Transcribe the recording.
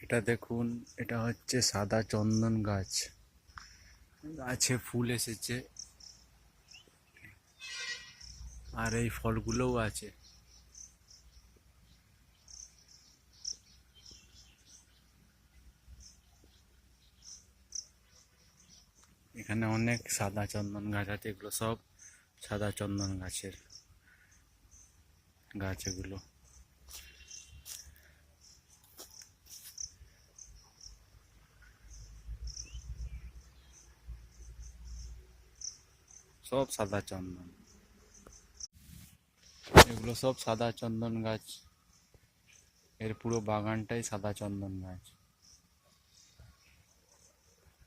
এটা দেখুন, এটা হচ্ছে সাদা চন্দন গাছ। গাছে ফুল এসেছে আর এই ফলগুলোও আছে। এখানে অনেক সাদা চন্দন গাছ আছে, এগুলো সব সাদা চন্দন গাছের গাছ। এগুলো সব সাদা চন্দন, এগুলো সব সাদা চন্দন গাছ। এর পুরো বাগানটাই সাদা চন্দন গাছ।